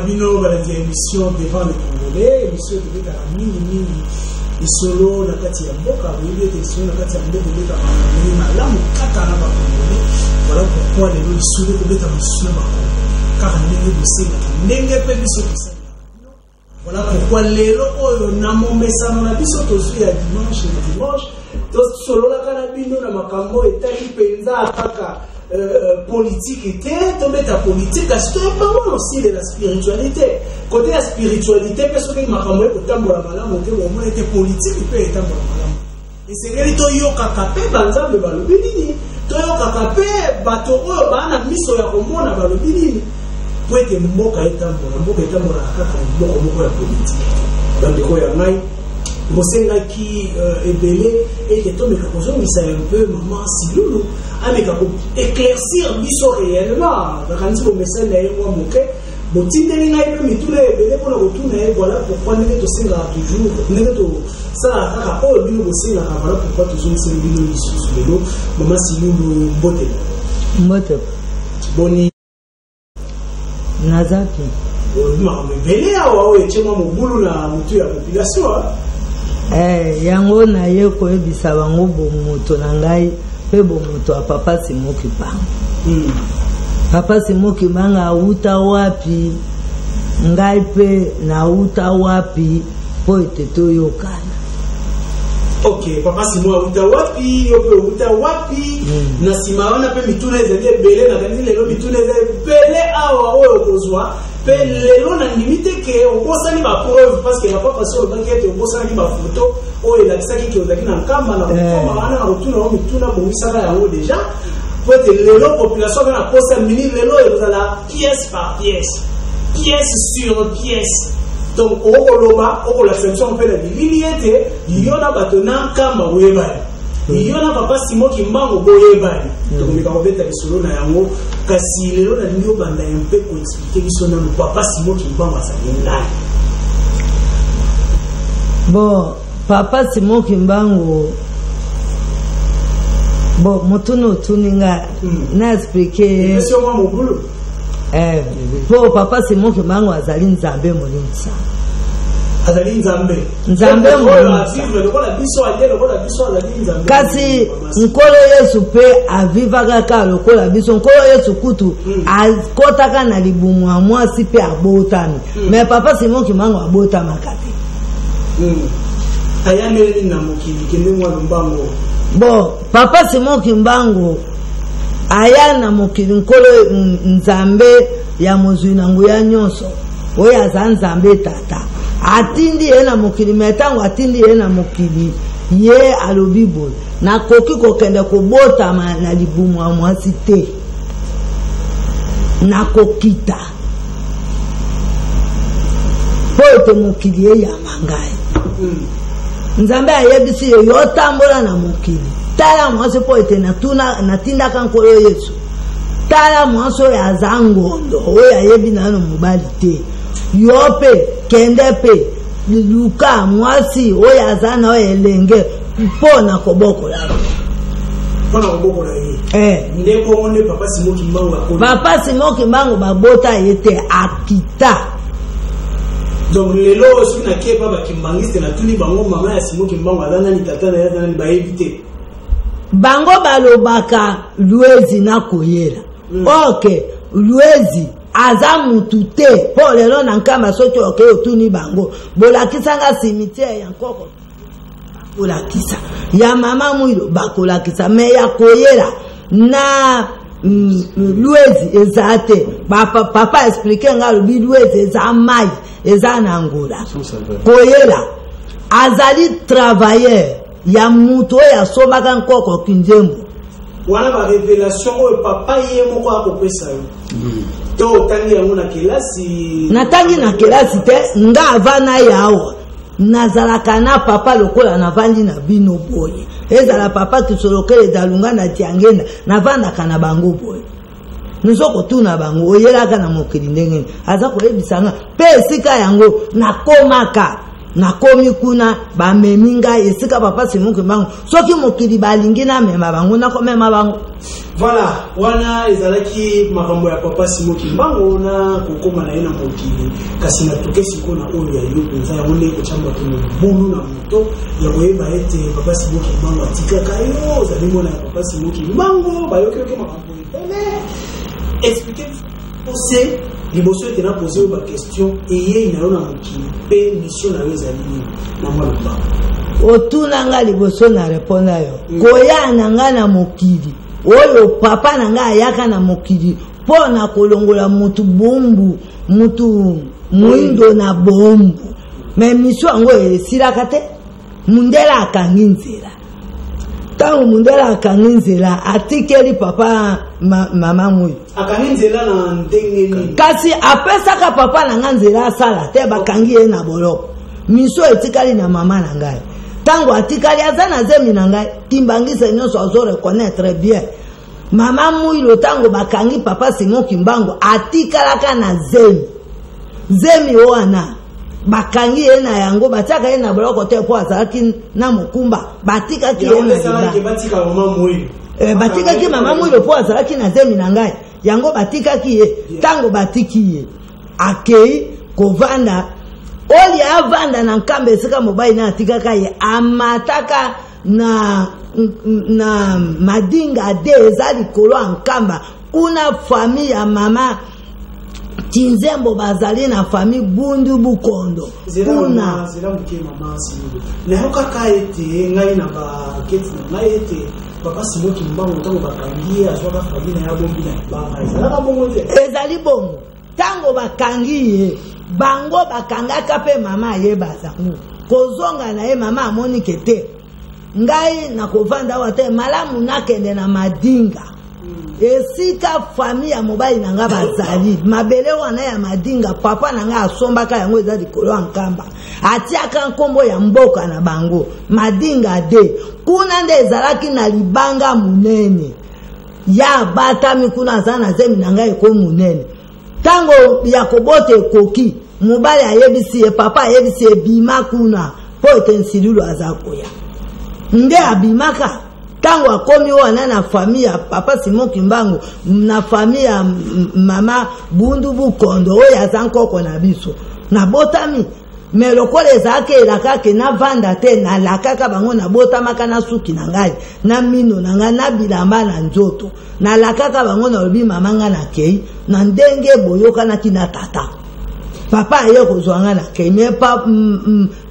Bino, des émissions devant les Congolais, émissions de la mini et solo, la Katia Boka, oui, les émissions, la Katia Boka, la Mukata, la Congolais. Voilà pourquoi les gens sont les émissions, car on est de voilà pourquoi les locaux n'ont mis ça dans la biseau aussi à dimanche et dimanche. Donc, solo la canabino, la macambo et tali penza kaka politique était, tomber ta politique, parce que parlons aussi de la spiritualité. Côté la spiritualité, parce que macambo est autant pour la malade, au moins était politique, il peut être pour la malade. Et c'est que les toyo kakapé, banza de balobini, toyo kakapé, batoro, bana miso ya komona balobini. Pour être mboka etambola kaka moko ya politique. Dans le cas ya ngai, mosenga ki ebele et que tomeka kozongisa un peu maman Silulu, ameka ko éclaircir biso réellement. Bakandi bo message na yengwa moke, botindeli ngai pe mituna ebele pona botuna e voilà pourquoi nenge to senga toujours, nenge to ça kaka o bino bosenga voilà pourquoi toujours senga bino lisusu lelo maman Silulu mbote. Boni Nazaki. Mbele awa echema mobulu na mutu ya population. Yango na ye ko ebisa bango bomoto na ngai pe bomoto a papa Simoki Bango. Papa Simoki Bango auta wapi ngai pe na auta wapi po eteto yokana. Ok, papa Simo auta wapi, auta wapi, na simaona pe mituna ezali bele na kanzi lelo mituna ezali bele awa oyo kozwa pe lelo na limite ke obosani ba preuve parce que la papa sur banquette obosani ba photo oyo elakisaki ke ozaki na nkamba na koma wana na rotuna o mituna bomisaka yango déjà po te lelo population na posta mini lelo ezala pièce par pièce, pièce sur pièce. Donc, au la section de la Liliette, il y en a maintenant Kama Webali. Il y en a papa Simoki Bango Boyebali. Donc, il y a un solo na yango. Kasi le na ndio banda un peu pour expliquer qui sont le papa Simoki Bango à sa ligne. Bon, papa Simoki Bango. Bon, motono tuninga na expliquer. Monsieur moi mon boulot. Pour papa Simoki Bango azali nzambe molinsa. Azali nzambe. Nzambe molinsa. Kasi nkolo Yesu pe avivaka ka lokola biso nkolo Yesu kutu akotaka na libumu a mwasi pe abotami. Mais papa Simoki Bango abotama kate. Ayameli na mokili kende mwa Lumbango. Bon, papa Simoki Bango aya na mokili nkolo nzambe ya mozwi na nguya nyonso oyo aza nzambe tata atindi ye na mokili metango atindi ye na mokili ye alobi boye nakoki kokende kobotama na libumu ya mwasi te nakokita po ete mokili ye ya mangai nzambe ayebisi yo yotambola na mokili tala mwasi po ete natindaka nkolo Yesu tala mwasi oyo aza ngondo oyo ayebi nano mobali te yo pe kende pe luka mwasi oyo aza na oyo elenge mpo na kobokola ndeko monde papa Simoki Bango akoli papa Simoki Bango babota ye te akita. Donc lelo soki na kepa bakimbangiste na tuni bango mama ya Simoki Bango azana ni tata na yazana ni baebite bango balobaka Luezi na koyela. Ok, Luezi aza mutu te po lelo na nkamba soki oke otuni bango bolakisanga cimetière ya nkoko bakolakisa ya mama mwilo bakolakisa me ya koyela na Luezi eza te papa explique nga lobi Luezi eza mai eza na Angola koyela azali travailleur ya mutu ya somaka nkoko kinzembo wana ba révélation oyo papa ye moko akopesa yo to tangi yango na kelasi natangi na kelasi te nga avana yawo nazalaka na papa lokola navandi na bino boye ezala papa kisolokele dalunga na tiangenda navandaka na bango boye nuzoko tuna bango oyelaka na mokili ndenge aza koyebisanga pe esika yango nakomaka na komi kuna ba meminga esika papa Simoki Mbango soki mokili balingi na mema bango na ko mema bango. Voilà, wana ezalaki makambo ya papa Simoki Mbango na kokoma na yena mokili kasi na tokesi ko na oyo ya yo penza ya monde ko chamba to bonu na moto ya koyeba ete papa Simoki Mbango atikaka yo za limo na papa Simoki Mbango ba yoke makambo etele. Expliquez-vous c'est liboso ete na poser ba question eye na yo na mokili pe mission na yo za limo na mwana Mbango. Otuna nga liboso na répondre yo. Koya na nga na mokili. Oyo papa nanga ayaka na mokili pona kolongola mutu bombu mutu muindo na bombu me mission ngo esiraka te mundela akangi nzela tango mundela akangi nzela atikeli papa mama muyo akangi nzela na ndenge nini kasi apesaka papa nanga nzela asala te bakangi ye na boloko mission etikali na mama nanga tango atikali azana zemi nanga kimbangisa nyonso azo reconnaître bien mama muilo tango bakangi papa Simoki Mbango atikalaka na zemi wana bakangi ye na yango bataka ye na boloko te po azalaki na mokumba batikaki ye na batikaki mama muilo po azalaki na zemi na ngai yango batikaki ye tango batiki ye akei kovanda oli avanda na nkambe esika mobali na atikaka ye amataka na madinga de ezali kolo ankamba kuna famille ya mama Tinzembo bazali na famille Bundu Bukondo kuna zela mke mama Simoki na hoka kaete ngai na ba keti na ete papa Simoki Mbango tango bakangie azwaka famille ya bombi na banga ezala bongo te ezali bongo tango bakangie bango bakangaka pe mama yebaza kozonga na ye mama amoni kete ngai na kovanda wate malamu nakende na madinga esika famille ya mobali nanga bazali mabele wana ya madinga papa nanga asombaka yango eza likolo ya nkamba atiaka nkombo ya mboka na bango madinga de kuna nde ezalaki na libanga munene ya batami kuna aza na zemi nanga eko munene tango ya kobote ekoki mobali ayebisi ye papa ayebisi ye bima kuna po ete nsilulu aza koya nde abimaka tango akomi wana na famille ya papa Simoki Mbango na famille ya mama Bundu Bukondo oyo aza nkoko na biso na botami me lokola ezalaki elakaki na vanda te na lakaka bango na botamaka na suki na ngai na mino na ngai na bilamba na nzoto na lakaka bango na lobi mama nga na kei na ndenge boyokanaki na tata papa aye kozwanga na kei me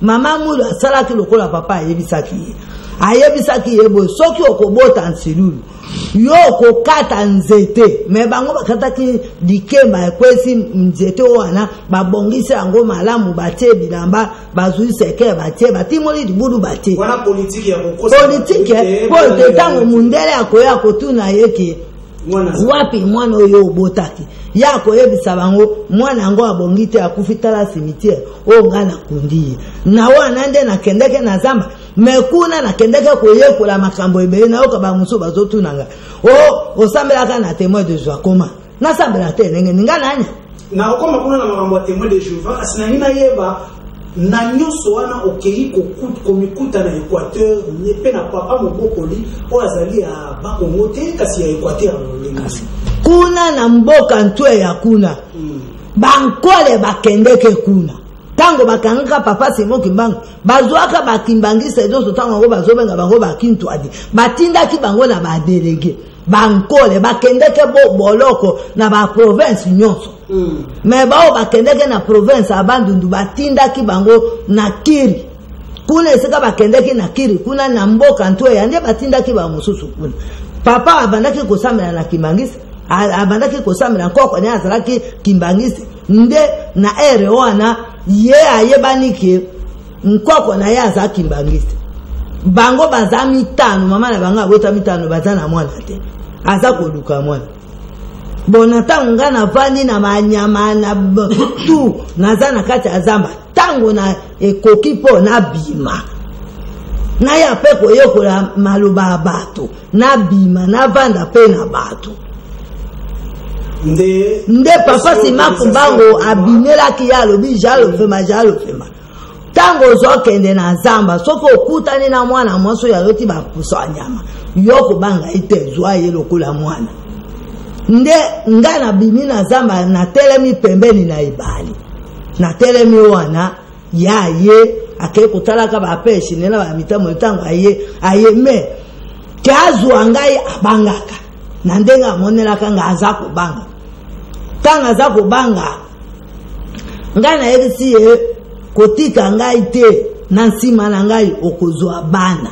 mama mulo asalaki lokola papa ayebisaki yebo soki okobota nsilulu yo kokata nzete me bango bakataki likemba ekwesi nzete wana babongisi yango malamu batie bilamba bazui seke batie batimoli libulu batie wana politiki ya kokosa politiki po te tango mundele akoya kotuna yeke wapi mwana oyo obotaki ya koyebisa bango mwana yango abongite akufitala cimetière o ngana kundiye na wana nde nakendeke na zamba mekuna nakendeke koyekola makambo ebele na yoka bamusu bazotunanga o osambelaka na témoin de joie koma nasambela te ndenge ninga nanya na okoma kuna na makambo ya témoin de Jéhovah asina nina yeba na nyonso wana okei komikuta na Équateur pe na papa mobokoli o azali ya bakongo te kasi ya Équateur lolengasi kuna na mboka ntwe ya kuna bankole bakendeke kuna tango bakangaka papa Simoki Mbango bazwaka bakimbangisa edoso tango ngo bazobenga bango bakintwadi batindaki bango na badelege bankole bakendeke boloko na ba province nyonso me bao bakendeke na province abandundu batindaki bango na Kiri kuna esika bakendeki na Kiri kuna na mboka ntwe ya nde batindaki ba mususu kuna papa abandaki kosamela na kimbangisa abandaki kosamela nkoko ne azalaki kimbangisi nde na ere wana ye ayebanike nkoko na ye aza kimbangisi bango baza mitano mama na bango abota mitano baza na mwana te aza koluka mwana bona tango nga na vandi na manyama na tu naza na kati ya zamba tango na ekoki po na bima na ya pe koyekola maloba ya bato na bima na vanda pe na bato nde papa Simoki Mbango abimelaki ya lobi jalo fema tango zokende na zamba soko okutani na mwana mwaso ya loti bapuso anyama yoko banga ite zwa ye lokula mwana nde ngana bimi na zamba na telemi pembeni na ibali na telemi wana ya ye ake kutalaka ba peshi nela ba mitamo tango aye me kazu angai abangaka na ndenga monela kanga aza kubanga kanga za kubanga ngana yesi ye kotika ngai te na nsima na ngai okozwa bana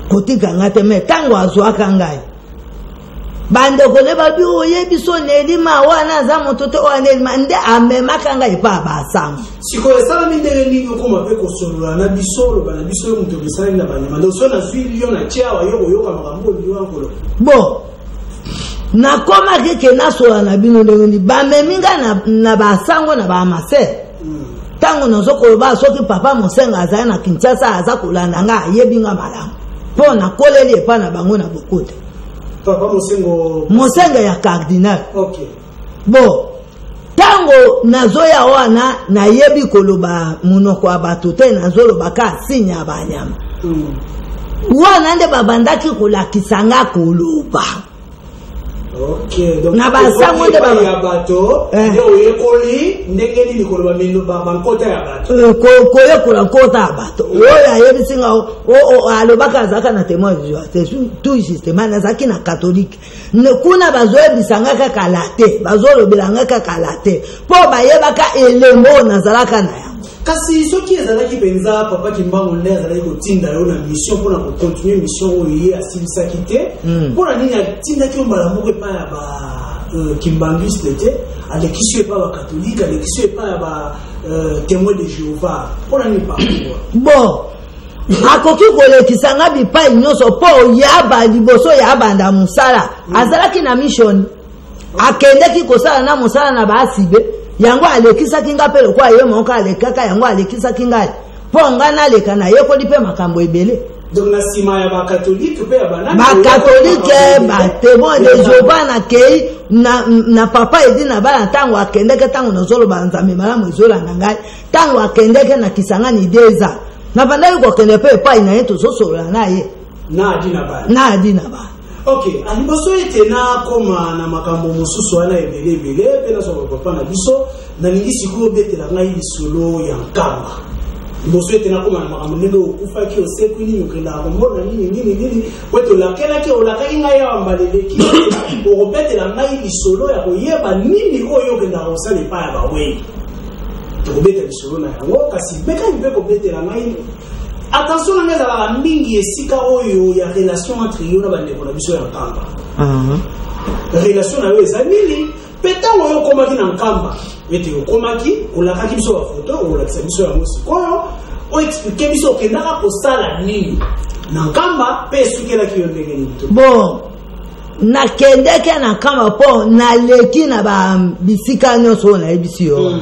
kotika ngate me tango azwaka ngai bande kole babi oyebi so nelima wana za mototo wana nde amemaka ngai pa basango siko esala mindele nini okoma pe kosolola na bisolo bana biso muto bisala na bana mando so na fili yo na chiawa yo yoka makambo biwa ngolo bo na koma keke na sola na bino ndeni ba meminga na basango na ba mase tango nozoko ba soki papa mosenga azaya na Kinshasa aza kolanda nga yebinga malamu po na koleli epa na bango na bokote papa mosenga ya cardinal. Okay. Bo tango nazoya wana na yebi koloba munoko abato te nazoloba ka sinya abanyama wana nde babandaki kolakisanga koloba. Okay, donc na basango nde baba ya bato nde oyekoli ndenge nini koloba mino bankota ya bato koyekola nkota ya bato oyo ayebisinga o alobaka azaka na témoin tout système nazaki na catholique kuna bazoyebisanga kaka late bazolobelanga kaka late po bayebaka elembo nazalaka na yango kasi soki ezalaki penza papa Kimbangu nde azalaki kotinda yo na mission mpona kocontinue mission oyo ye asilisaki te mpona nini atindaki yo mbala moko epai ya bakimbanguiste te alekisi yo epai ya bakatholike alekisi yo epai ya batémoin de Jéhovah mpona nini parcours bon akoki kolekisanga bipai nyonso mpo yaba liboso yabanda mosala azalaki na mission akendeki kosala na mosala na baasibe yango alekisaki nga pe lokwa ye monka alekaka yango alekisaki ngai po nga naleka na ye koli pe makambo ebele. Donc na sima ya bakatholike pe ya banani bakatholike batémoin de Jéhovah na kei na papa edi na bana tango akendeke tango nozoloba nzambe malamu ezolanda ngai tango akendeke na Kisangani deza na bandaki kokende pe epai na ye tozosolola na ye na adi na bana. Ok, aliboso ete na koma na makambo mosusu wana ebele pe na soba papa na biso na ningi sikoyo betela ngai lisolo ya nkamba. Liboso ete na koma na makambo ndenge okufaki osekwi nini okenda komona nini weto lakelaki olakaki ngai ya mbaleleki okobetela ngai lisolo ya koyeba nini oyo okenda kosala epai ya bawei tokobetela lisolo na yango kasi bekani mpe kobetela ngai. Attention, on a la mingi esika oyo ya relation entre yo na bandeko na biso ya nkamba. Relation na yo ezamili peta oyo komaki na nkamba ete okomaki olakaki biso ba photo olakisa biso ya mosikoyo o explique biso okendaka kosala nini na nkamba pe esukelaki yo ndenge nini to. Bon nakendeke na nkamba po naleki na bisika nyonso nayebisi yo.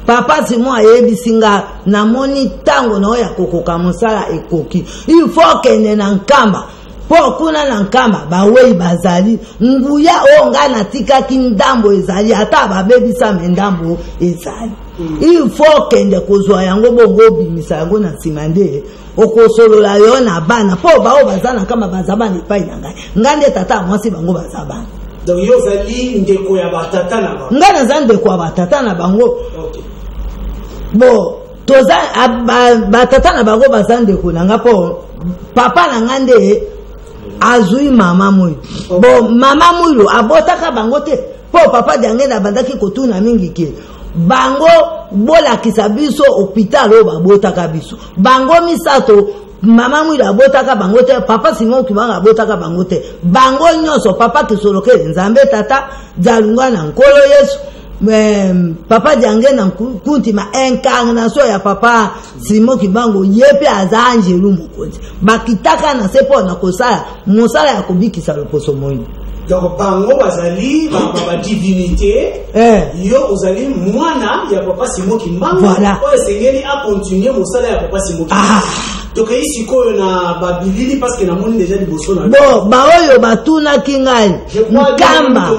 Papa Simon ayebisinga na moni tango na oya kokoka mosala ekoki il faut kende na nkamba po kuna na nkamba bawei bazali nguya onga na tikaki ndambo ezali ata babebisa ndambo ezali il faut kende kozwa yango bongo bimisa yango na nsima nde okosolola yo na bana po bao bazana kama bazabana epai na ngai ngande tata mwasi bango bazabana. Donc yo zali ndeko ya batata na bango ngana za ndeko ya batata na bango. Okay. Bo toza batata na bango bazande kunanga po papa na ngande azui mama moyo. Bo mama moyo abotaka bango te po papa jange na bandaki kotuna mingi ke bango bola kisabiso hôpital o babotaka biso bango misato mama moyo abotaka bango te papa Simon Kimbangu abotaka bango te bango nyonso papa kisoloke nzambe tata jalunga na nkolo Yesu papa jange na kunti ma incarnation ya papa Simon Kimbangu yepe aza angelu mokonzi bakitaka na sepo na kosala mosala ya kobikisa loposo moyo. Donc bango bazali ba divinité yo ozali mwana ya papa Simon Kimbangu voilà. O esengeli a continuer mosala ya papa Simon Kimbangu Donc ici quoi na babilili parce que na moni déjà liboso na bon ba oyo batuna kingai nkamba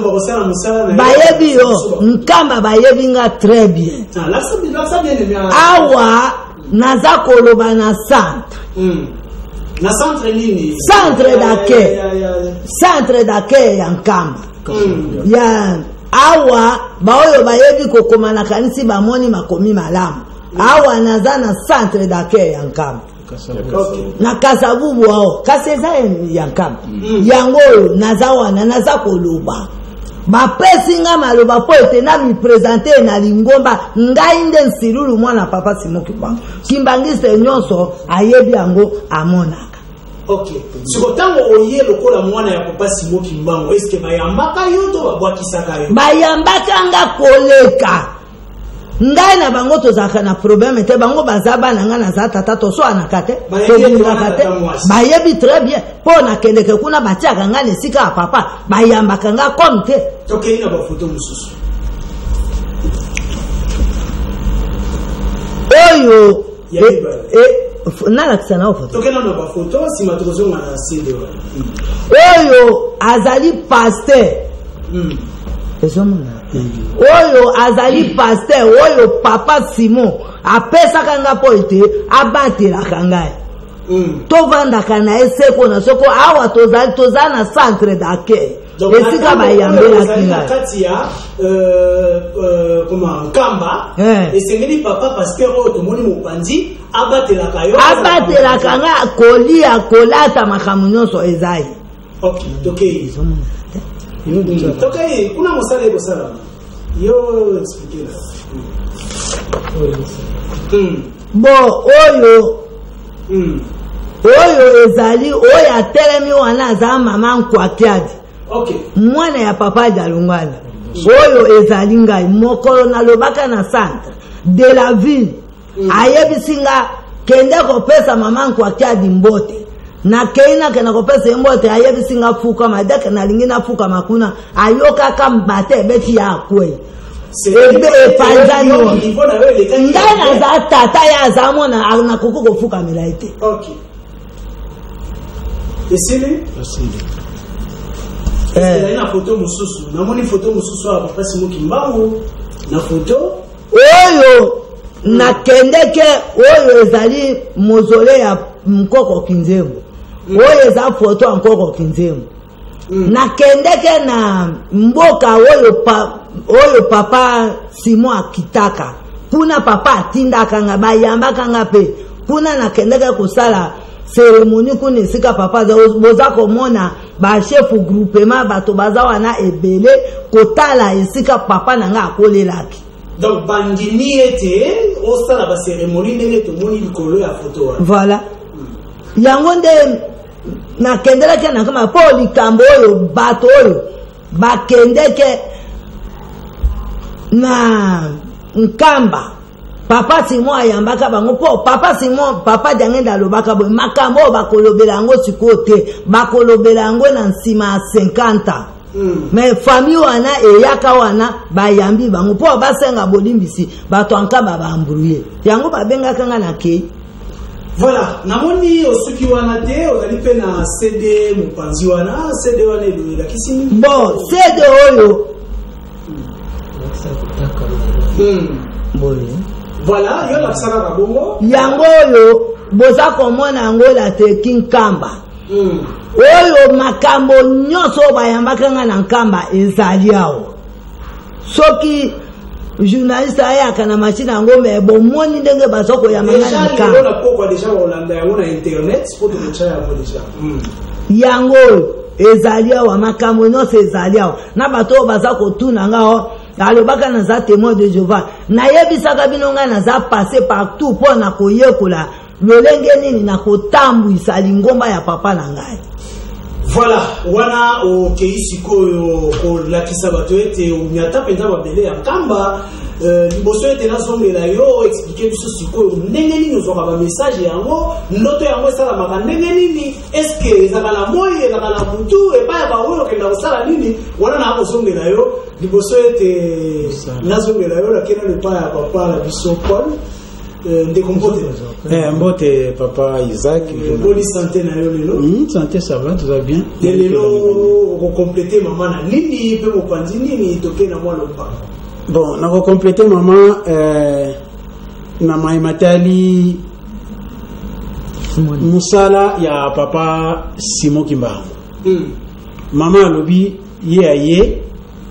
bayebi yo nkamba bayebi nga très bien awa naza koloba na centre na centre nini centre d'accueil ya nkamba ya awa ba oyo bayebi kokoma na kanisi bamoni makomi malamu awa naza na centre d'accueil ya nkamba na Kasavubu wao kasi eza ya nkamba yango oyo naza wana naza koloba bapesi nga maloba po ete na mipresente na lingomba ngai nde nsilulu mwana papa Simon Kimbangu kimbangise nyonso ayebi yango amonaka. Ok, siko tango oye lokola mwana ya papa Simon Kimbangu eske bayambaka yo to babwakisaka yo? Bayambaka nga koleka ngai na bango tozaka na problème te bango bazaba na nga na za tata to so anakate bayebi très bien po na keleke kuna batiaka nga nesika ya papa bayambaka nga comme te. Ok, ina ba photo mususu oyo nalakisa nao photo tokena na ba photo sima tozonga na CD oyo azali pasteur oyo azali pasteur oyo papa Simon apesaka nga po ete abatelaka ngai tovandaka na eseko na soko awa toza na centre d'accueil esika bayambelaki ngai kati ya nkamba esengeli papa pasteur oyo tomoni mopanzi abatelaka yo abatelaka nga kolia kolata makambo nyonso ezai. Ok, tokei tokei kuna mosala ekosala yo expliquer bon oyo ezali oyo atelemi wana aza mama nkwakiadi mwana ya papa Jalungala oyo ezali ngai mokolo nalobaka na centre de la ville ayebisi nga kende kopesa mama nkwakiadi mbote na keina kena kopesa mbote ayebisi nga fuka madaka na lingi na fuka makuna ayokaka mbate beti ya kwe ebe epanzani ngai naza tata ya aza mwana anakoki kofukamela ete. Esili? Na photo mususu namoni photo mususu ya papa Simon Kimbangu na photo oyo nakendeke oyo ezali mozole ya Nkoko Kinzembo oyo eza photo ya Nkoko Kinzembo nakendeke na mboka oyo papa Simon akitaka kuna papa atindaka nga bayambaka nga pe kuna nakendeke kosala cérémonie kuna esika papa boza komona ba chef groupement bato baza wana ebele kotala esika papa nanga akolelaki. Donc bandini ete osala ba cérémonie ndenge tomoni likolo ya photo wana. Voilà. Yango nde nakendeleke nakama po likambo oyo bato oyo bakendeke na nkamba papa Simon ayambaka bango po papa Simon papa jangenda lobaka boy makambo bakolobela yango sikote bakolobela yango na nsima ya 50 mais famille wana eyaka wana bayambi bango po basenga bolimbisi bato ankaba baambrouye yango babengaka nga na kei. Voilà, namoni osuki wana te ozali pe na CD mopanzi wana CD wana eloyela kisimi bon CD oyo voilà yo la sala ka bongo yango oyo boza komona yango la te kinkamba oyo makambo nyonso bayambaka nga na nkamba ezali awo soki journaliste ayaka na machine yango me bomoni ndenge baza koyamba nga na nkamba yango oyo ezali awa makambo nyonso ezali awa na bato oyo baza kotuna nga alobaka naza témoin de Jéhovah nayebisaka bino nga naza passé partout mpo na koyekola lolenge nini na kotambwisa lingomba ya papa na ngai. Voilà, wana okei sikoyo kolakisa bato ete unyata mpenza babele ya nkamba liboso ete nazongela yo expliquer biso sikoyo ndenge nini ozwaka bamessage yango ndoto yango esalamaka ndenge nini eske ezaka na moi ezaka na mutu epai ya baoyo okenda kosala nini wana nakozongela yo liboso ete nazongela yo nakena lepai ya papa na biso Paul Mbote papa Isaac. Bonne santé na yo lelo. Santé ça va, tout va bien. Lelo ko compléter maman na nini pe mo panzi nini toke na mwa lomba. Bon, na ko compléter maman na maimatali musala ya papa Simon Kimba. Maman lobi ye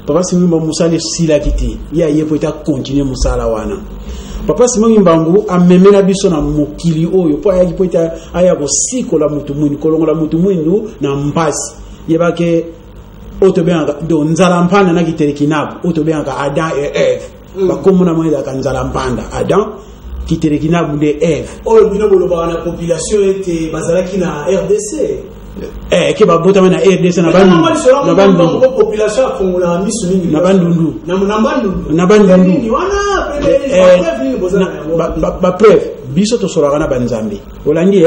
papa Simon Kimba musala sila kiti. Ye peut continuer musala wana. Papa Simon Mbambu amemela biso na mokili oyo po ayaki po aya ko sikola mutu mwini kolongola mutu mwindu na mpasi yebake otobenga do nzala mpanda na kiterekinabu otobenga Adam et Eve bakomona mwenda ka nzala mpanda Adam kiterekinabu de Eve oyo bino boloba na population ete bazalaki na RDC ke babota na RDC na bandu population afongola miso nini na bandundu ba preuve biso to solaka na banzambe olandi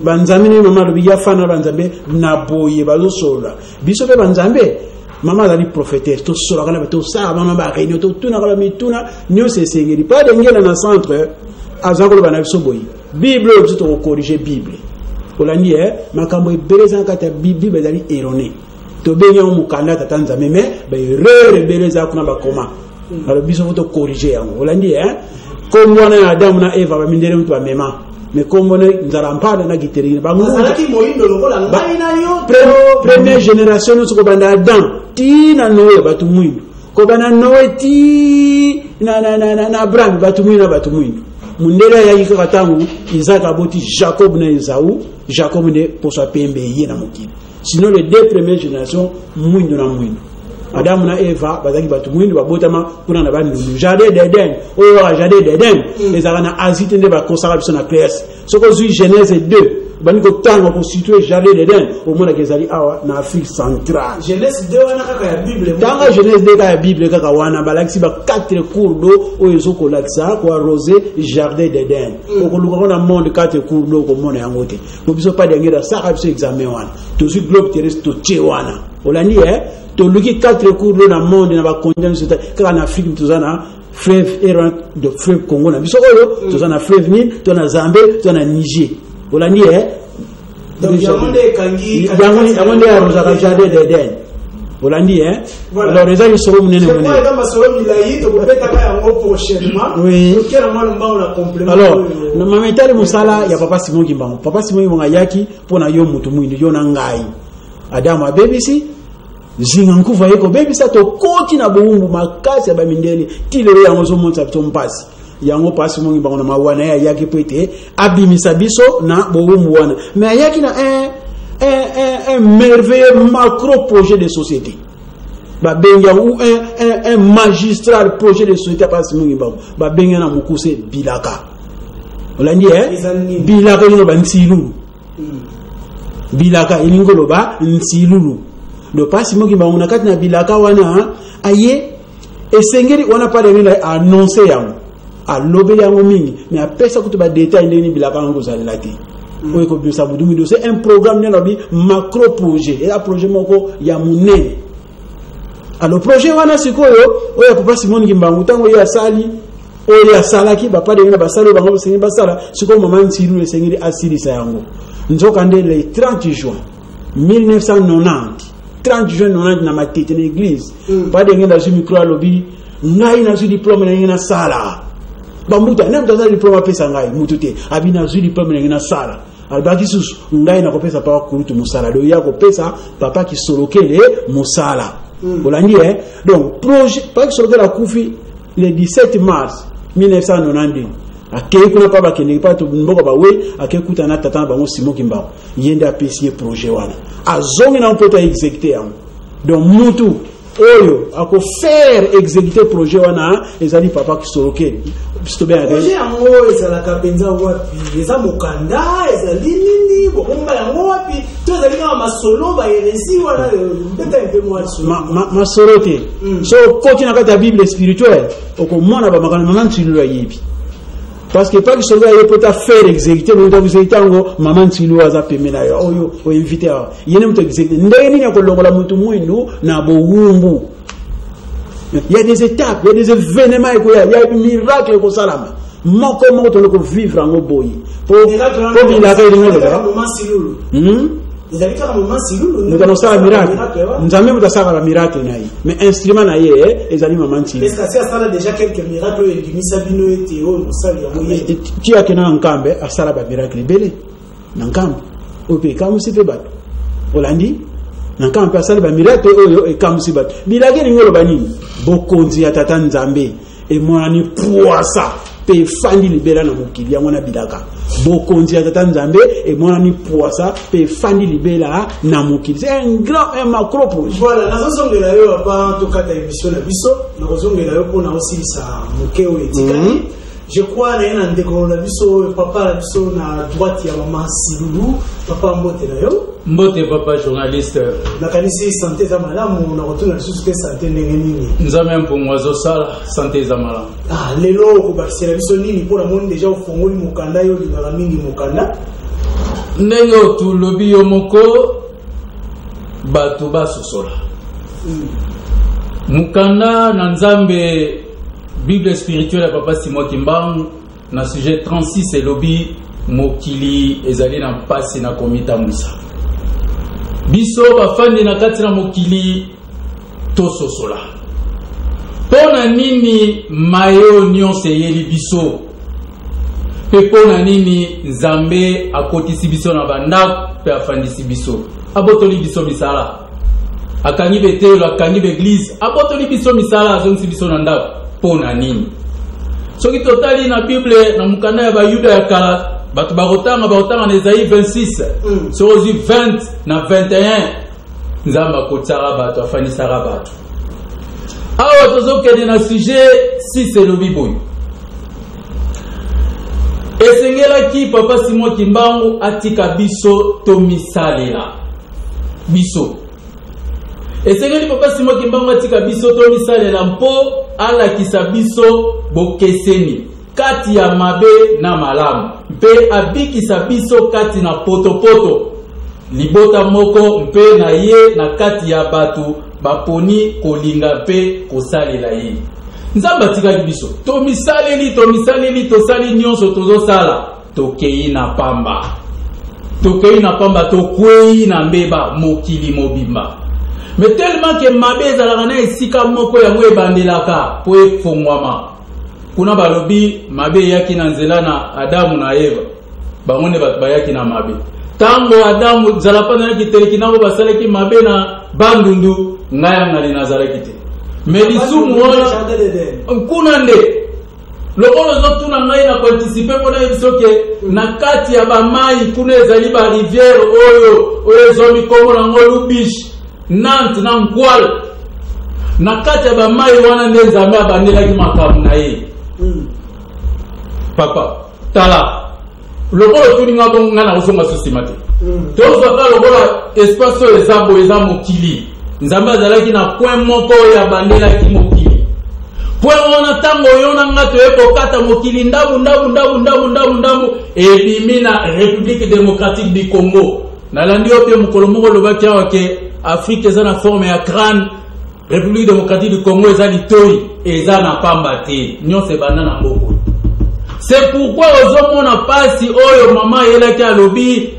banzambe ni mama lobi ya fana banzambe na boye bazosola biso pe banzambe mama ali prophétesse to solaka na to sa mama ba réunion to tuna kala mituna nyo sesengeli pas de ngela na centre azakolo bana biso boye bible biso to corriger bible olandi makambo ebeleza kata bible ezali erroné to benya mukanda tatanza meme ba erreur beleza kuna ba koma alors biso faut corriger yango olandi kombo na Adam na Eva ba mindere mtu amema mais kombo na nzala mpana na giterina ba ngaki moyindo lokola ngai na yo première génération no ko banda Adam ti na Noé batu mwindu ko bana Noé ti na Abraham batu mwindu mundele ya yika katangu Isaac aboti Jacob na Esau Jacob ne pour sa pembe yena mokili sinon les deux premières générations mwindu na mwindu Adam na Eva bazaki batu mwindu babotama kuna na bandu jardin d'Eden oyo jardin d'Eden ezaka na azite nde bakosaka biso na PS soko zui Genèse 2 bani ko tanga ko situer jardin d'Eden au mona kezali awa na Afrique centrale Genèse 2 wana kaka ya Bible tanga Genèse 2 ka ya Bible kaka wana balaki ba 4 cours d'eau oyo zoko lakisa ko arroser jardin d'Eden ko luka na monde 4 cours d'eau ko mona yango te ko biso pas dengera saka biso examen wana to su globe terrestre to che wana olani to luki 4 cours d'eau na monde na ba condamne c'est kaka na Afrique tozana fleuve Eran de fleuve Congo na biso oyo tozana fleuve Nil to na Zambie to na Niger olandi donc yamonde kangi yamonde arrosa jardin d'Eden olandi alors les amis seront menés c'est pas dans ma solo milayi to kopeta ka yango prochainement oui kera mwana mbango na complément alors na mametali musala ya papa Simon Kimbango papa Simon Kimbango yaki pona yo mutu mwindi yo na ngai Adam abebisi zinga nkuva yeko bebisa to koti na buumbu makasi ya bamindeli tilelo yango zo monta to mpasi yango pasi mongi bango na mawana ya yaki pete abimisa biso na buumbu wana mais yaki na un merveilleux macro projet de société ba benga ou un magistral projet de société pasi mongi bango ba benga na mukuse bilaka olandi bilaka ni ba nsilulu bilaka iningolo ba nsilulu le pasi moki ba on akati na bilaka wana aye esengeri wana pale ni annoncer yango a lobeli yango mingi mais apesa kutu ba détail ndeni bilaka ngo zalela ti oyo ko bisa budumi do c'est un programme ne lobi macro projet et un projet moko ya munene alors projet wana sikoyo oyo papa Simon Kimbangu tango ya sali oyo ya salaki ba pale ni ba salo bango sengi ba sala sikoyo mama ntiru esengeri asilisa yango nzoka nde le 30 juin 1990 30 juin 90 na matete na église pas de ngenda sur micro lobby ngai na su diplôme na ngena sala bambuta na mtaza diplôme pesa ngai mutute abina su diplôme na ngena sala albaki susu ngai na kopesa pa kurutu musala do ya kopesa papa ki solokele musala bolandi donc projet pas ki solokela kufi le 17 mars 1992 akei kuna pa bakende pa to mboko bawe akekuta na tata bango Simon Kimbango yende apesi projet wana azongi na mpota exécuter yango donc mutu oyo ako faire exécuter projet wana ezali papa kisoroke bisto bien projet yango ezala kapenza wapi eza mokanda ezali nini bokomba yango wapi to ezali na masolo ba yeresi wana mbeta mpe mwa masorote so koti na kata bible spirituelle okomona ba makana maman tsilula yibi parce que pas que celui là peut faire exécuter mais donc exécuter ngo maman tsilua za pemena yo oyo o invité a yene mto exécuter ndenge nini akolongola mutu mwindu na bowumbu il y a des étapes il y a des événements il y a des miracles ko salama moko to vivre en boyi pour bilaka nous allons faire un miracle. Nous allons faire un miracle. Mais instrument na ye, les animaux mentis. Est-ce que ça a déjà quelques miracles du Misabino et Théo, tu as qu'un encambe, à ça la miracle belé. N'encambe. Au pays, comme si fait battre. Olandi, n'encambe, à ça la miracle et comme si battre. Miracle, il y a le bani. Beaucoup de Tatan Zambé. Et moi, ni poissa. Pe fandi libéra na mokili ya mwana bilaka bokonzi ya tata nzambe et mwana ni poisa pe fandi libéra na mokili. C'est un macro projet. Voilà, na zongela yo ba to kata émission na biso na zongela yo pona aussi sa mokeo etikali. Je crois na ina ndeko na biso papa na biso na droite ya maman Silulu papa mbote na yo mbote papa journaliste na kanisi santé za malamu na retourna lisusu ke santé ndenge nini nzambe mpongwazo sala santé za malamu lelo ko bakisela biso nini pona moni deja ofongoli mukanda yo lingala mingi mukanda ndenge otulobi yo moko bato basosola mukanda na nzambe Bible spirituelle à Papa Simon Kimbangu na sujet 36 et lobby mokili ezali na pasi na komita musa biso bafandi na kati na mokili tososola pona nini mayo nyonse yeli biso pe pona nini nzambe akotisi biso na bandako pe afandisi biso abotoli biso misala akangi betelo akangi beglise abotoli biso misala azongisi biso na ndako pona nini soki totali na Bible na mukanda ya bayuda ya kala batu barotanga na Esaïe 26 soki 20 na 21 nzamba akotsara batu afanisara batu awa tozokende na sujet 6 elobi boyo esengelaki Papa Simon Kimbangu atika biso tomisalela biso esengeli Papa Simon Kimbangu atika biso tomisalela mpo alakisa biso bokeseni kati ya mabe na malamu mpe abikisa biso kati na potopoto libota moko mpe na ye na kati ya batu baponi kolinga mpe kosalela ye nzamba atikaki biso tomisaleli tosali nyonso tozosala tokei na pamba tokwei na mbeba mokili mobimba. Mais tellement que mabe ezalaka na esika moko yango ebandelaka po efongwama kuna balobi mabe yaki na nzela na Adamu na Eva bango ne bato bayaki na mabe tango Adamu zalapa na kiteleki nango basalaki mabe na bandundu ngaya ngali nazalaki te mais lisumu wana kuna nde lokolo zotuna ngai na participer pona bisoke na kati ya bamai kuna ezali ba rivière oyo zomi kongo na ngolu bish Nantes na Nkwal na kati ya bamai wana nde nzambe abandelaki makamu na ye papa tala lokolo tuninga bonga na kozonga susima te tozwaka lokola espace oyo eza mokili nzambe azalaki na point moko oyo abandelaki mokili point wana ntango oyona nga toye kokata mokili ndabu ebimi na République démocratique du Congo nalandi oyo mpe mokolo moko lobaki awa ke Afrique eza na forme ya crâne République démocratique du Congo eza litoi eza na pamba te nyonse banda na mboko. C'est pourquoi ozomona pasi oyo mama yelaki alobi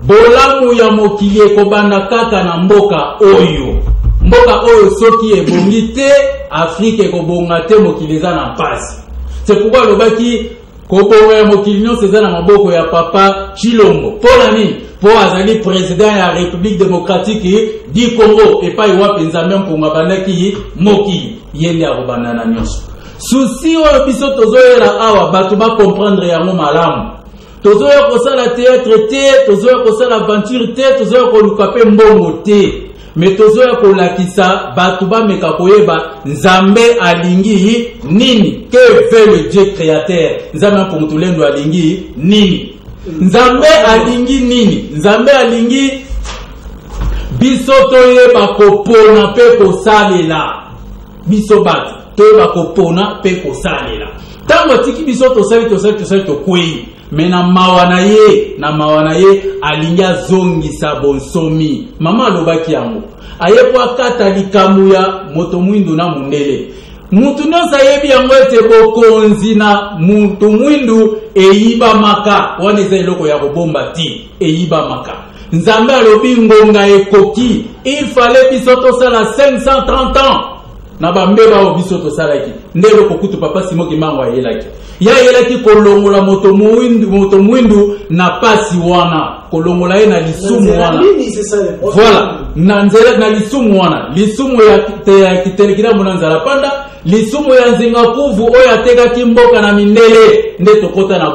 bolamu ya mokili ekobanda kaka na mboka oyo soki ebongi te Afrique ekobonga te mokili eza na pasi. C'est pourquoi alobaki kobonga ya mokili nyonse eza na maboko ya papa Chilombo pona nini po azali président ya République démocratique du Congo epai wapi nzambe mponga bandaki mokili yende akobanda na nyonso. Souci oyo biso tozoyela awa bato ba comprendre yango malamu tozoya kosala théâtre te tozoya kosala aventure te tozoya koluka pe mbongo te mais tozoya kolakisa bato bameka koyeba nzambe alingi nini que veut le Dieu créateur nzambe mpongo tulendo alingi nini nzambe alingi nini nzambe alingi biso toyeba kopona pe kosalela biso bato toyeba kopona pe kosalela tango tiki biso tosali tokwei mais na mawa na ye alingi azongisa bonsomi mama alobaki yango aye po akata likamu ya moto mwindo na mundele mutu nyonso ayebi yango ete bokonzi na mutu mwindu eyiba maka wana eza eloko ya kobomba ti eyiba maka. Nzambe alobi ngonga ekoki il fallait biso tosala 530 ans na bambeba o biso tosalaki nde eloko kutu papa Simon Kimbangu ayelaki yayelaki kolongola moto mwindu na pasi wana kolongola ye na lisumu wana voilà na nzela na lisumu wana lisumu ya kitelekila mona nzala panda lisumu ya nzinga kuvu oyo atekaki mboka na mindele nde tokota na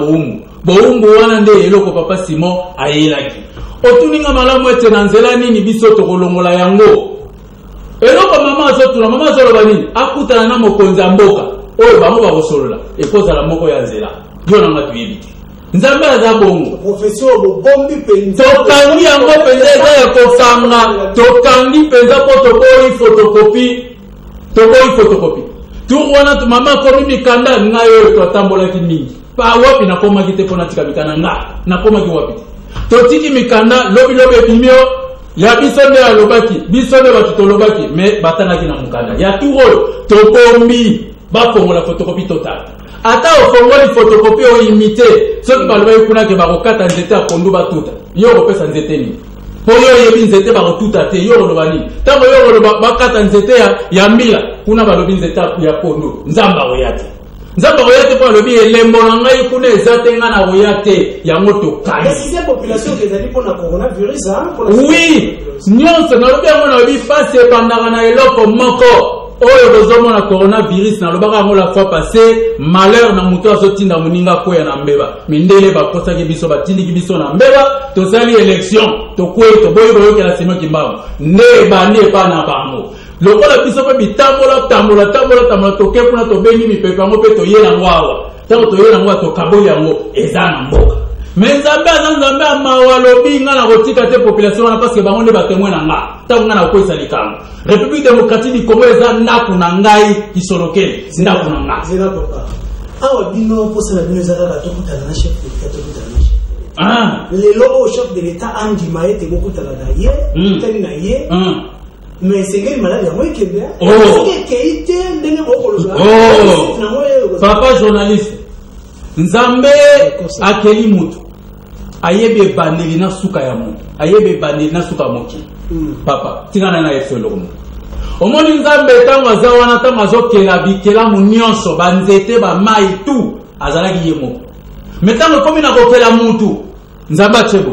boumbu wana nde eloko papa Simon ayelaki otuninga malamu ete na nzela nini biso tokolongola yango eloko mama azoloba nini akutana na mokonzi ya mboka oyo bango bakosolola ekozala moko ya nzela yo nanga tuyebi te nzambe aza bongo tokangi yango mpenza eza ya kofanga tokangi mpenza mpo toboyi fotokopi tur wana mama akomi mikanda ngai oyo toatambolaki mingi wapi nakomaki te mpo natika mikanda nga nakomaki wapi te totiki mikanda lobilobi ebimio ya biso nde alobaki biso nde bato tolobaki me batangaki na mokanda ya tur oyo tobombi bafongola fotokopi total ata ofongoli fotokopi oyo imite soki balobaki kunake bakokata nzete ya pondu batuta yo kopesa nzete nini po yo oyebi nzete bakotuta te yo koloba nini ntango yo koloba bakata nzete ya mbila kuna balobi nzete ya pondu nzamba oya te nzamba oya te po alobi elembo na ngai kuna eza te nga na oya te yango tokani oui nyonso nalobi yango nalobi pasi ebandaka na eloko moko oyo bozomona coronavirus nalobaka yango la fois passé malheur na moto azotinda moninga koya na mbeba mindele bakosaki biso batindiki biso na mbeba tosali élection tokwei toboyi boyokela Simon Kimbangu nde ebandi epa na bango lokola biso mpe bitambola toke kuna tobengi mipepe yango mpe toye yango awa ntango toye yango tokaboyi yango eza na mboka me nzambe aza nzambe ya mawa alobi nga na kotika te population wana parceke bango nde batemoin na nga ntango nga na kokwesa likambo république démocratique du Congo eza ndako na ngai kisolokele ndako na ngai awa bino mposana bino eza kaka tokutana na chef de l'état tokutana na chef lelo oyo chef de l'état andima ete bokutana na ye kutani na ye mais sengeli maladi yango ekende ekei te ndenge bokoloba papa journaliste nzambe akeli mutu ayebe bandeli na suka ya mutu ayebe bandeli na suka mokili papa tingana na efelo mu omoni nzambe tango aza wana tango azokela bikelamu nyonso banzete bamai tu azalaki ye moko me tango ekomi na kokela mutu nzambe achebo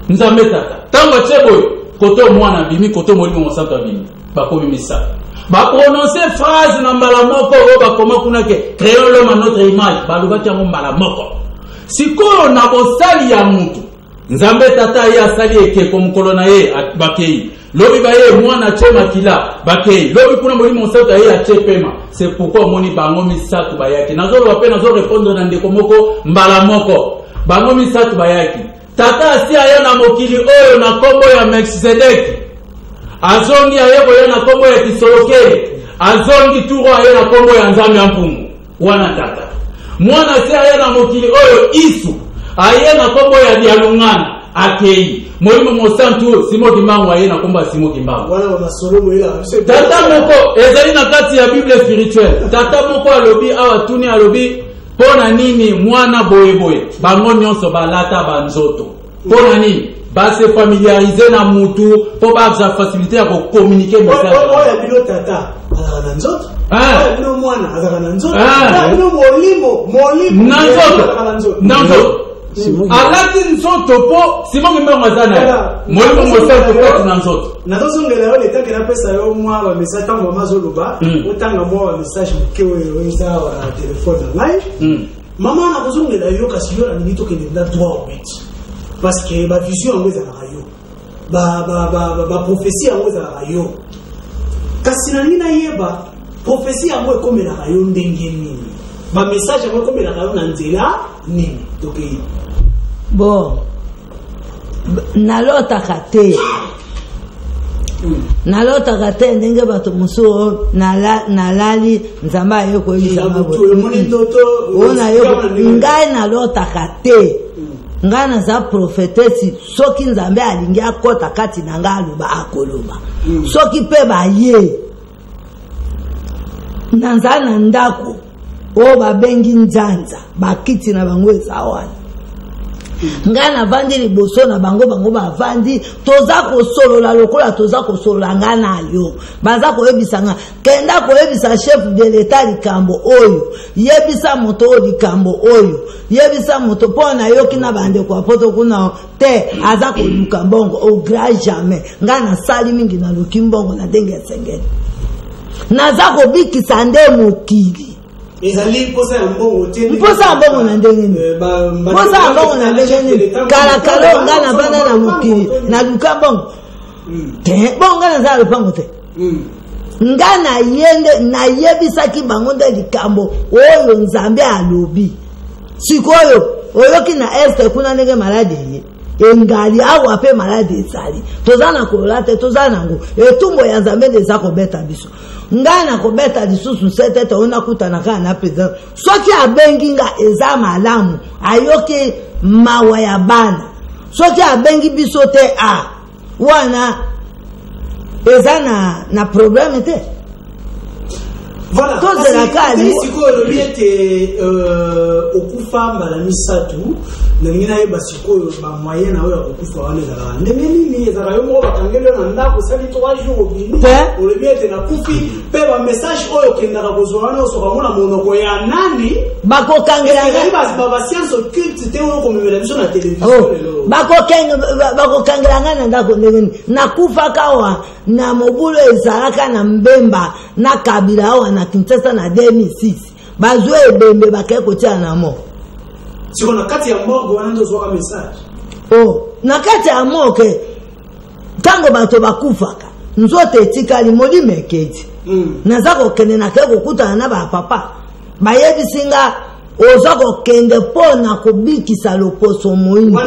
nzambe tata tango achebo koto mwana bimi koto molimo mosanto abimi bakomi misala baprononce phrase na mbala moko oyo bakoma kuna ke créons l'homme à notre image balobaki yango mbala moko sikoyo na bosali ya mutu nzambe tata ye asali ekeko mokolo na ye bakei lobi baye mwana atie makila bakei lobi kuna molimo mosanto aye atie pema c'est pourquoi omoni bango misato bayaki nazoloba mpe nazorépondre na ndeko moko mbala moko bango misato bayaki tata asi aya na mokili oyo na kombo ya Melkisedeki azongi aye boya na kombo ya kisolokele azongi turo aye na kombo ya nzambe ya mpungu wana tata mwana asi aya na mokili oyo isu aye na kombo ya dialungana akei molimo mosantu Simon Kimbangu aye na kombo ya Simon Kimbangu tata moko ezali na kati ya bible spirituelle tata moko alobi awa tuni alobi pona nini mwana boyeboye bango nyonso balata banzoto pona nini base familiariser na mutu po baza facilité ya communiquer message oya bino tata azaka na nzoto oya bino mwana azaka na nzoto oya bino molimo na nzoto alati nzoto po Simon Kimbangu aza na molimo mosantu kati na nzoto nazozongela yo letake napesa yo mwa bamessage ntango mama azoloba otanga mwa bamessage moke oyo eza na telefone na ngai mama nakozongela yo kasi yo nalingi tokende na droit au but parce que ba vision yango ezalaka yo ba prophétie yango ezalaka yo kasi nalingi nayeba prophétie yango ekomelaka yo ndenge nini ba message yango ekomelaka yo na nzela nini tokei bon nalotaka te ndenge bato mosusu nalali nzambe aye koyebisa ngai nalotaka te ngai naza profetesi soki nzambe alingi akota kati na ngai aloba akoloba soki mpe baye nanza na ndako o babengi nzanza bakiti na bango ezawana nga na vandi liboso na bango bavandi toza kosolola lokola toza kosolola nga na yo baza koyebisa nga kenda koyebisa chef de l'état likambo oyo yebisa moto o likambo oyo yebisa moto mpo na yoki na bandeko ya poto kuna te aza koluka mbongo au grand jamais nga nasali mingi naluki mbongo na ndenge esengeli naza kobikisa nde mokili ezali mposa ya mbongo te mposa ya mbongo na ndenge nini mposa ya mbongo na ndenge nini kalakalo nga na bana na mokili na luka mbongo te bongo nga naza lupango te nga nayebisaki bango nde likambo oyo nzambe alobi sikoyo oyoki na este kuna ndenge maladi eye engali awa pe maladi ezali toza na kolola te toza nango etumbo ya nzambe nde eza kobeta biso nga na kobeta lisusu sete toona kutana kaka na president soki abengi nga eza malamu ayoki mawa ya bana soki abengi biso te wana eza na probleme te voilà tozela kali sikoyo lobi ete okufa mbala misatu ndenge nayeba sikoyo bamoyen na oyo ya kokufa wana ezalaka ndenge nini ezalaka yo moko bakangeli yo na ndako osali 3 jours obimi olobi ete nakufi mpe bamessage oyo okendaka kozwa wana osoka mona monoko ya nani bakokangelanga basiance occulte te oyo komemela biso na televizio lelo bakokangelanga na ndako ndenge nini nakufaka awa na mobulu ezalaka na mbemba na kabila awa na Kinshasa na 2006 bazwe ebembe bakeye kotia na mo siko na kati ya morgue wana ndo zwaka message na kati ya moke tango bato bakufaka nzoto etikali molimo eketi naza kokende nakeye kokutana na bapapa bayebisinga oza kokende mpo na kobikisa loposo moyini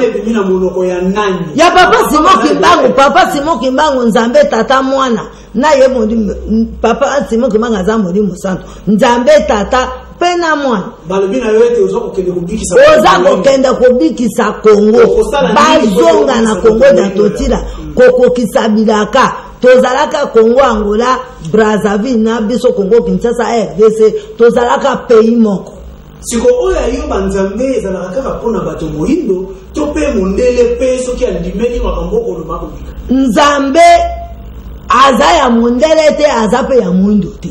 ya papa Simon Kimbangu nzambe tata mwana na ye papa Simon Kimbangu aza molimo santo nzambe tata pe na mwana oza kokende kobikisa Kongo bazonga na Kongo da totila kokokisa bilaka tozalaka Kongo Angola Brazzaville na biso Kongo Kinshasa RDC tozalaka pays moko siko oyo ayoba nzambe ezalaka kaka mpona bato moyindo to mpe mondele mpe soki andimeli makambo okoloba kobika nzambe aza ya mondele te aza mpe ya moyindo te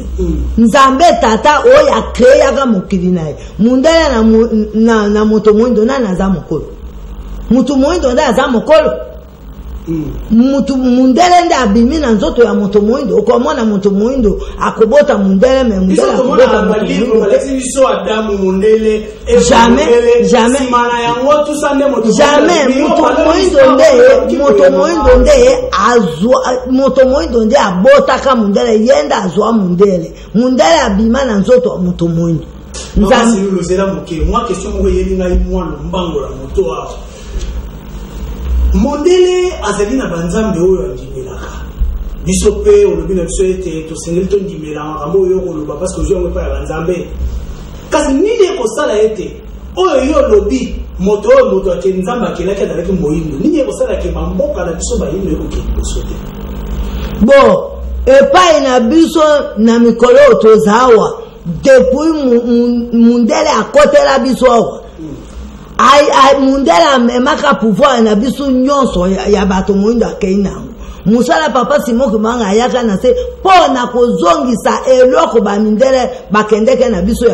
nzambe tata oyo akreaka mokili na ye mondele na moto moyindo nani aza mokolo moto moyindo nde aza mokolo mutu mundele nde abimi na nzoto ya moto moindo okomona moto moindo akobota mundele me mundele akobota moto moindo jamais moto moindo nde abotaka mundele yenda azwa mundele abima na nzoto ya moto moindo mondele azali na banzambe oyo andimelaka biso pe olobi na biso ete tosengeli tondimela makambo oyo koloba parce que ozwi pa ya banzambe kasi nini ekosala ete oyo yo olobi moto oyo moto ake nzambe akelaki azalaki moyindo nini ekosala ake bamboka na biso bayindo ekoki liboso te bo epai na biso na mikolo oyo tozawa depuis mundele akotela biso awa mundela memaka pouvoir na biso nyonso ya bato moyindo akei nango musala papa Simon Kimbangu ayaka na se mpo na kozongisa eloko bamindele bakendeke na biso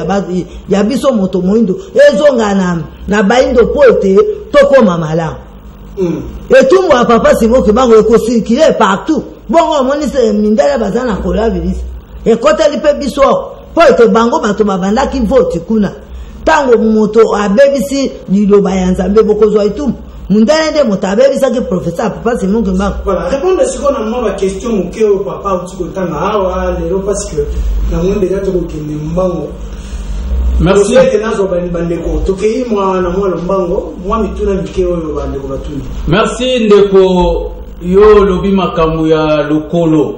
ya biso moto moyindo ezonga na bayindo po ete tokoma malamu etumbu ya papa Simon Kimbangu ekosirkile partout bongo omonisi mindele baza na coronavirus ekoteli mpe biso po ete bango bato babandaki voti kuna tango moto abebisi liloba ya nzambe bokozwa etumbu mundele nde moto abebisaki professeur papa Simon Kimbangu. Voilà, répondre siko na mwa question moke o papa utiko tanga awa lelo parce que na mwende gato ko kende mbango. Merci que nazo bandeko tokei mwa na mwa lombango mwa mituna mike oyo bandeko batuni. Merci ndeko yo lobi makambo ya lokolo.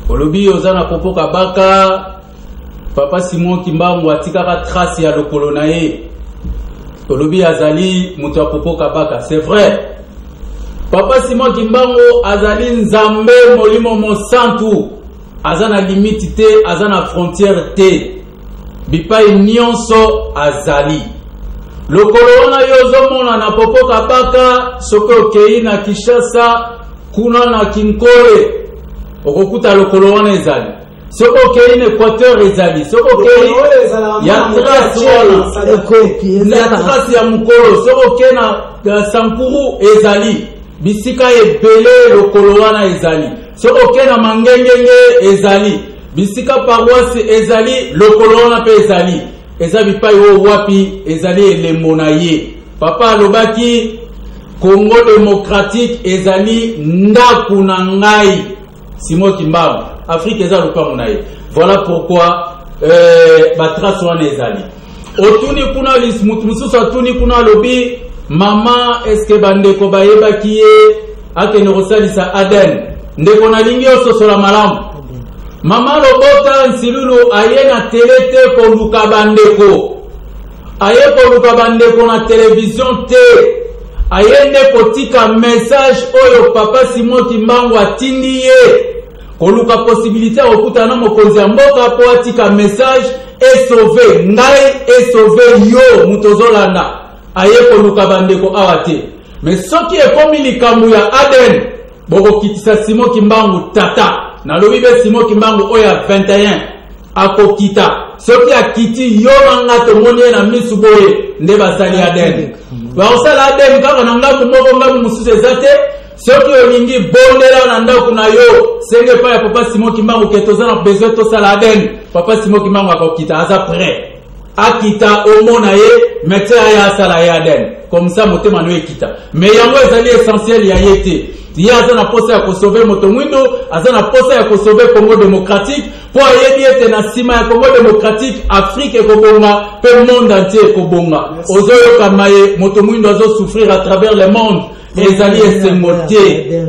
Olobi ozana popoka baka papa Simon Kimbangu atikaka trace ya lokolo na ye. Olobi azali mutu ya popoka baka, c'est vrai. Papa Simon Kimbangu azali nzambe molimo mosantu. azana limite te azana frontière te bipai nyonso azali lokolo wana yo ozomona na popo kabaka soki okei na Kinshasa kuna na Kinkole okokuta lokolo wana ezali soki okei na Équateur ezali soki okei ya trace wana ya trace ya mokolo soki okei na Sankuru ezali bisika ebele lokolo wana ezali soki okei na Mangengenge ezali bisika paroisse ezali lokolo wana pe ezali eza bipai o wapi ezali elembo na ye papa alobaki Congo démocratique ezali ndaku na ngai Simon Kimbangu Afrique eza lopango na ye voilà pourquoi batrace wana ezali otuni kuna mutu mususu atuni kuna alobi mama eske bandeko bayebaki ye akende kosalisa Aden ndeko nalingi ososola malamu mama lobota nsilulu aye na tele te koluka bandeko aye koluka bandeko na television te aye nde kotika message oyo papa Simon Kimbangu atindi ye koluka possibilité okuta na mokonzi ya mboka po atika message esauve ngai esauve yo mutozolanda aye koluka bandeko awa te mais soki ekomi likambo ya Aden bokokitisa Simon Kimbangu tata na lobi be Simon Kimbangu oya 21 akokita soki akiti yo nanga tomoni na misu boye nde basali Aden baosala Aden kaka na ngambu moko ngambu mususu ezate soki olingi bondela na ndako na yo senge pa ya papa Simon Kimbangu ketoza na besoin to sala Aden papa Simon Kimbangu akokita aza prêt akita omona ye métier ya sala ya Aden comme ça motema no ekita mais yango ezali essentiel ya yete il y a un poste à sauver Motomwindo, un poste à sauver Congo démocratique, pour aider à Sima Congo démocratique, Afrique et Kobonga, le monde entier Kobonga. Ozoyo Kamaye, Motomwindo doit souffrir à travers le monde, et les alliés se motier.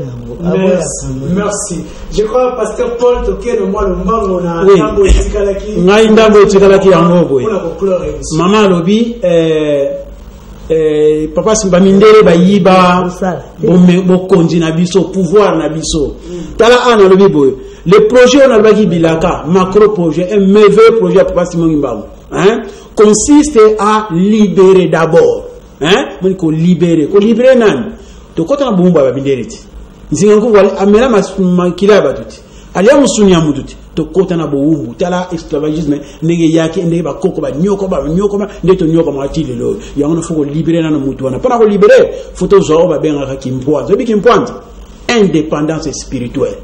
Merci. Je crois pasteur Paul Toké le mois le mbango na oui. Ndambo etikalaki. Ngai ndambo etikalaki yango boye. Maman lobi papa simba mindele bayiba bokonzi na biso pouvoir na biso tala ana lobi boye le projet on a baki bilaka macro projet un merveilleux projet papa Simon Kimbangu consiste à libérer d'abord moni ko libérer nani to kota na bumba ba binderiti nzinga ko wali amela makila batuti aliya musunya mututi to kota na bumbu tala esclavagisme ndenge yake ndenge bakoko ba nyoko ndeto nyoko matili lo yango foko libérer na mutu wana para ko libérer photo zo ba benga ka kimpwa zo bi kimpwa indépendance spirituelle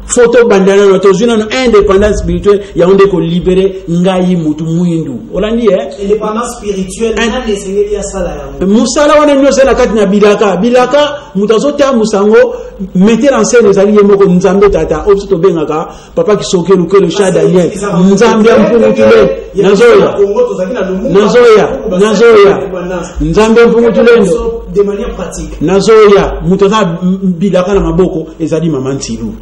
photo bandana no to zuna no indépendance spirituelle yango ndeko libérer ngai mutu muindu olandi indépendance spirituelle na desengeli ya sala ya musala wana nyose na kati na bilaka mutazota musango mettre en scène ezali yemoko nzambe tata obito bengaka papa kisoke lukelo sha Daniel nzambe mpungutule nazoya nzambe mpungutulendo de manière pratique nazoya mutaza bilaka na maboko ezali mama ntilu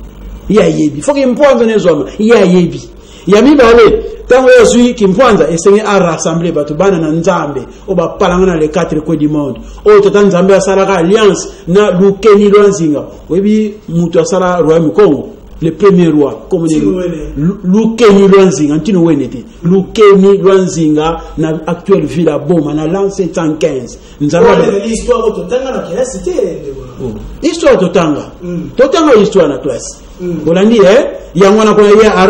ya yebi faut que mpwanza nezoma ya yebi ya mibale tango yozui kimpwanza esenge a rassembler batu bana na nzambe oba palangana les quatre coins du monde o tata nzambe asalaka alliance na lukeni lwanzinga webi mutu asala royaume Congo le premier roi comme lukeni lwanzinga ntino wenete lukeni lwanzinga na actuelle ville à Boma na l'an 715 nzambe l'histoire totanga na classe c'était histoire totanga histoire na classe bolandi yango na kona ya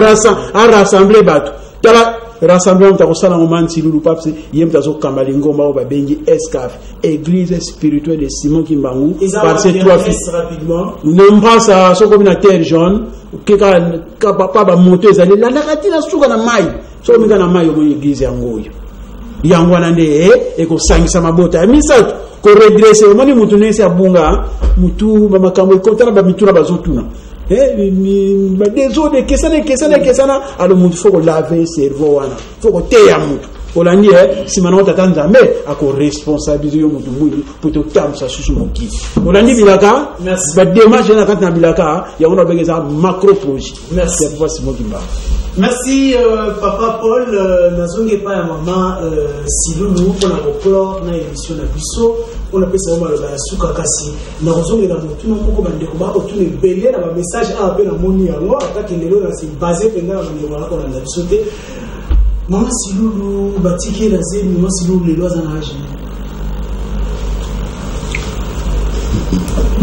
rassembler batu tala rassemblement takosala ngomanti lulu papse yemta zo kambali ngoma oba bengi escaf église spirituelle de Simon Kimbangu par ces trois fils rapidement nous passa so comme na terre jaune ka papa ba moto ezali la nakatila suka na mai so minga na mai yo église yango yango wana nde ekosangisa mabota misatu ko redresser moni mutu nese abunga mutu ba makambo ikontana ba mituna bazotuna des kesana alors mutu faut laver cerveau wana faut teya mutu olandi simana tata nzambe ako responsabiliser yo mutu mutu pour to tamsa susu mokiti olandi bilaka ba démarche na kati na bilaka yango na bengeza macro projet merci pour Simon Kimbangu Merci Papa Paul, nazonge pas ya maman Silulu pour la record na émission na biso on appelle ça la suka kasi na rozonge na motuna moko bande ko ba otune belé na ba message a pe na moni yango ataka lelo na c'est basé pendant na bande ko na biso te maman Silulu batiki na zeni maman Silulu lelo za na âge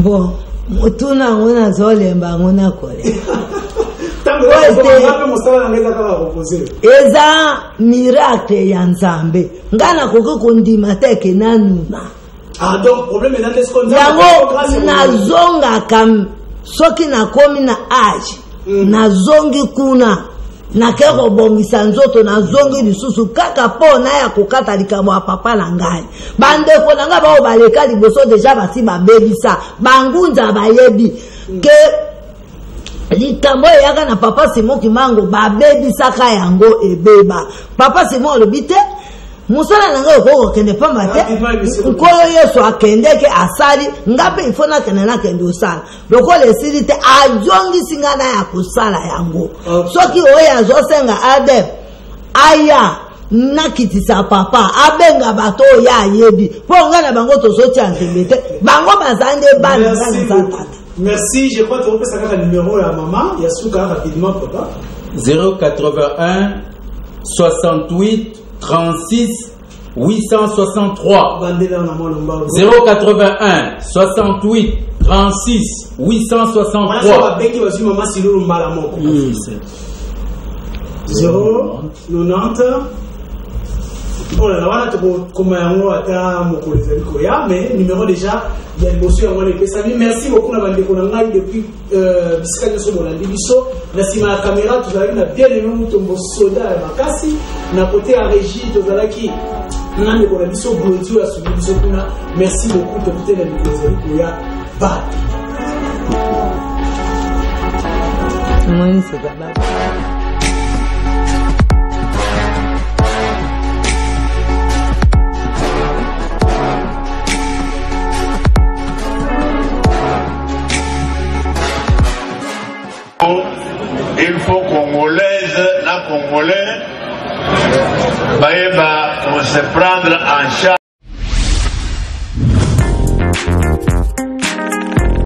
bon motuna ngona zolemba ngona kole eza miracle ya nzambe ngana koki kondima teke nanuna yango nazongaka soki nakomi na age nazongi kuna nake kobongisa nzoto nazongi lisusu kaka mpo na ya kokata likambo ya papa na ngai bandeko na ngai bao baleka liboso deja basi babebisa bangunza bayebi ke likambo eyaka na papa Simon Kimango babebisaka yango ebeba papa Simon alobi te musala na ngai okokende pamba te nkolo Yesu akendeke asali ngape ifo nakende nakende osala lokola esili te azongisi nga na ya kosala yango soki oyo azosenga ade aya nakitisa papa abenga bato oyo ayebi mpo nga na bango tozotia nzembe te bango bazande bana nzatata. Merci, je crois que tu peux savoir le numéro à maman. Yasuka rapidement, papa. 081 68 36 863. 081 68 36 863. 090. Oh là là, voilà, comme mais numéro déjà, il y a une motion à merci beaucoup, depuis Biscayne sur mon Bisso. Merci ma caméra, tout à l'heure, bien aimé mon soda et ma cassi. Na côté à régie, tout à l'heure qui n'a pas de bisso, blondio à subir bisso. Merci beaucoup de écouter la vidéo. Bye. Il faut Congolaise, la Congolais, pour se prendre en charge.